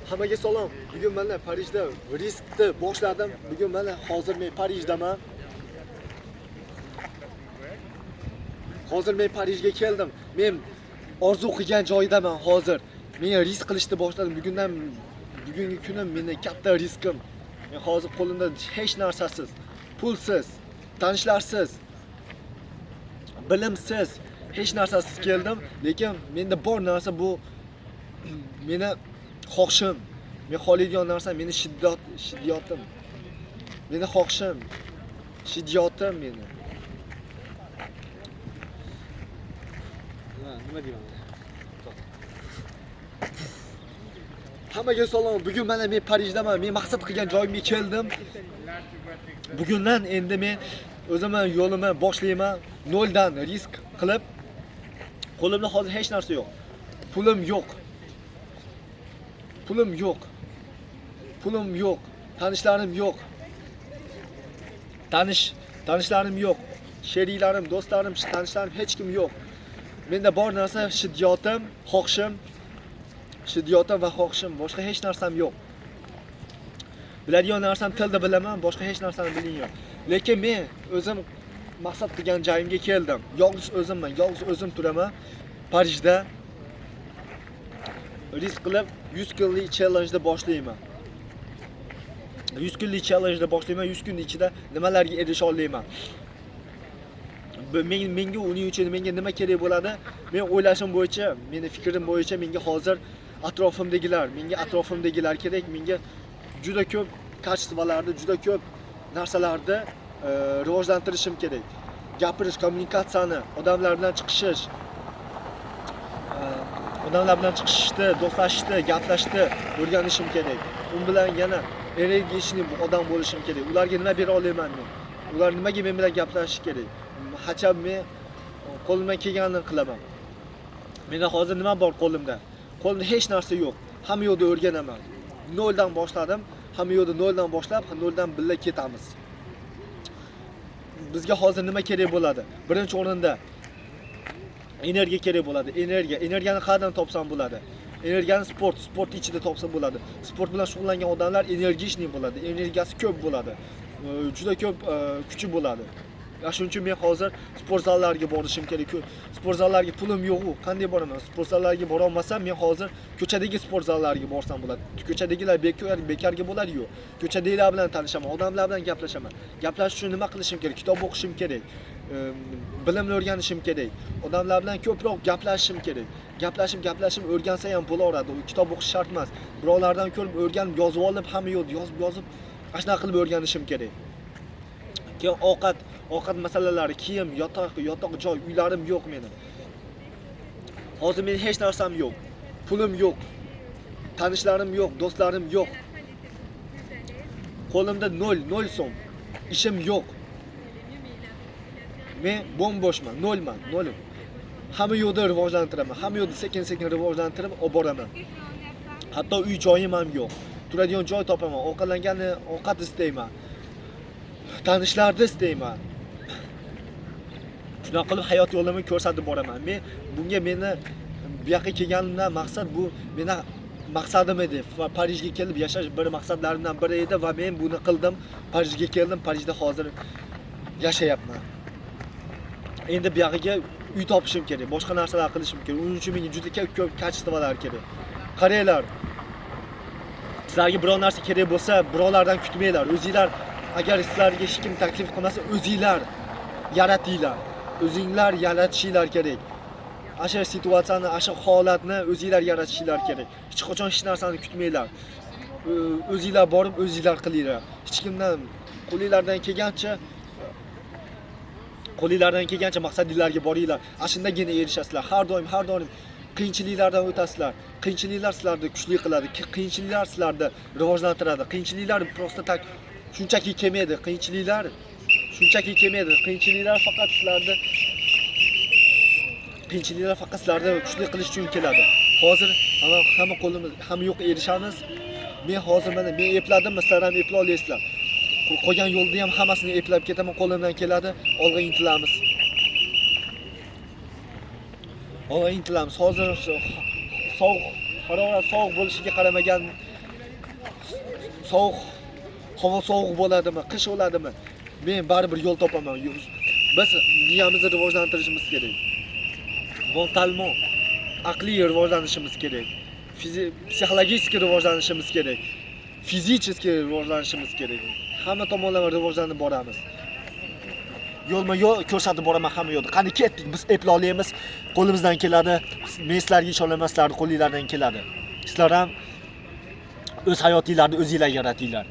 Hammaga salom. Bugun mana Parijda riskni boshladim. Bugun mana hozir men Parijdaman. Hozir men Parijga keldim. Men orzu qilgan joydaman hozir. Men risk qilishni boshladim. Bugungi kunim mening katta riskim. Men hozir qo'limda hech narsasiz, pulsiz, tanishlarsiz, bilimsiz, hech narsasiz keldim. Lekin menda bor narsa bu meni xohishim. Men xohlaydigan narsa meni shiddiyotim. Meni xohishim, shiddiyotim meni. Nima deyman? Hammaga salom. Bugun mana men Parijdaman. Men maqsad qilgan joyimga keldim. Bugundan endi men o'zimni yo'limni boshlayman. Noldan risk qilib. Qo'limda hozir hech narsa yo'q. Pulim yo'q. Pulim yo'q. Pulim yo'q. Tanishlarim yo'q. Tanishlarim yo'q. Sheriklarim, do'stlarim, tanishlarim hech kim yo'q. Menda bor narsa shiddiyotim, xohishim. Shiddiyotim va xohishim, boshqa hech narsam yo'q. Biladigan narsam tilda bilaman, boshqa hech narsani bilmayman. Lekin men o'zim maqsad qilgan joyimga keldim. Yolg'iz o'zimman, yolg'iz o'zim turaman. Parijda risk qilib 100 kunlik challenge boshlayman. 100 kunlik challenge boshlayman. 100 kun ichida nimalarga erisha olmayman. Menga uning uchun menga nima kerak bo'ladi? Men o'ylashim bo'yicha, meni fikrim bo'yicha menga hozir atrofimdagilar kerak. Menga juda ko'p kачестволарni, juda ko'p narsalarni rivojlantirishim kerak. Gapirish, kommunikatsiyani, odamlar bilan chiqishishni, do'stlashishni, gaplashishni o'rganishim kerak. U bilan yana energiyashli odam bo'lishim kerak. Ularga nima bera olaman men? Ular nimaga men bilan gaplashish kerak? Hachab men qo'limdan kelganini qilaman. Menda hozir nima bor qo'limda? Qo'limda hech narsa yo'q. Hamma yo'lda o'rganaman. Noldan boshladim. Hamma yo'lda noldan boshlab, noldan birga ketamiz. Bizga hozir nima kerak bo'ladi? Birinchi o'rinda energiya kerak bo'ladi. Energiyani qayerdan topsam bo'ladi? Energiyani sport ichida topsa bo'ladi. Sport bilan shug'ullangan odamlar energishni bo'ladi. Energiyasi ko'p bo'ladi. Juda ko'p kuchi bo'ladi. Shuning uchun men hozir sport zallariga borishim kerak. Sport zallariga pulim yo'q-ku, qanday boraman? Sport zallariga bora olmasam, men hozir ko'chadagi sport zallariga borsam bo'ladi. Ko'chadagilar bekarga bo'lar-ku. Ko'chadagilar bilan tanishaman, odamlar bilan gaplashaman. Gaplashish uchun nima qilishim kerak? Kitob o'qishim kerak. Bilimni o'rganishim kerak. Odamlar bilan ko'proq gaplashishim kerak. Gaplashib o'rgansa ham bo'laveradi. Kitob o'qish shart emas. Birovlardan ko'rib o'rganib, yozib olib, hamma yo'lda yozib, ashuna qilib o'rganishim kerak. Keyin ovqat masalalari, kiyim, yotoq joy, uylarim yo'q mening. Hozir mening hech narsam yo'q. Pulim yo'q. Tanishlarim yo'q, do'stlarim yo'q. Qo'limda 0 so'm. Ishim yo'q. Men bo'shman, 0. Hamma yo'lda rivojlantiraman. Hamma yo'lda sekin-sekin rivojlantirib olib boraman. Hatto uy joyim ham yo'q. Turadigan joy topaman. Ovqat istayman. Tanishlarni istayman. Shunaqa qilib hayot yo'limni ko'rsatib boraman. Men bunga meni bu yoqqa kelganimdan maqsad bu meni maqsadim edi. Parijga kelib yashash bir maqsadlarimdan biri edi va men buni qildim. Parijga keldim. Parijda hozir yashayapman. Endi bu yoqqa uy topishim kerak, boshqa narsalar qilishim kerak. Uning uchun menga juda ko'p kачестволар kerak. Qaranglar. Sizlarga biror narsa kerak bo'lsa, birovlardan kutmanglar. O'zingizlar agar sizlarga hech kim taklif qilmasa, o'zingizlar yaratinglar. O'zingizlar yaratishinglar kerak. Asha situatsiyani, asha holatni o'zingizlar yaratishinglar kerak. Hech qachon hech narsani kutmanglar. O'zingizlar borib, o'zingizlar qilinglar. Hech kimdan qo'lingizlardan kelgancha maqsadingizlarga boringlar. Shundagina erishasizlar. Har doim qiyinchiliklardan o'tasizlar. Qiyinchiliklar sizlarni kuchli qiladi. Qiyinchiliklar sizlarni rivojlantiradi. Qiyinchiliklar prosta tak shunchaki kelmaydi. Qiyinchiliklar faqat sizlarni kuchli qilish uchun keladi. Hozir hamma yo'q erishamiz. Men hozir mana men epladim, sizlar ham epla olasizlar. Qolgan yo'lda ham hammasini eplab ketaman, qo'limdan keladi. Olg'a intilamiz. Hozir sovuq, harorat sovuq bo'lishiga qaramagan sovuq, havo sovuq bo'ladimi, qish bo'ladimi, men baribir yo'l topaman. Biz miyamizni rivojlantirishimiz kerak. Mentalment, aqliy rivojlanishimiz kerak. Psixologik rivojlanishimiz kerak. Fizik rivojlanishimiz kerak. Hamma tomonlama rivojlanib boramiz. Yo'lma-yo'l ko'rsatib boraman hamma yo'lda. Qani ketdik, biz eplolaymiz, qo'limizdan keladi. Men sizlarga ishonaman, qo'lingizdan keladi. Sizlar ham o'z hayotinglarni o'zingizlar yaratinglar.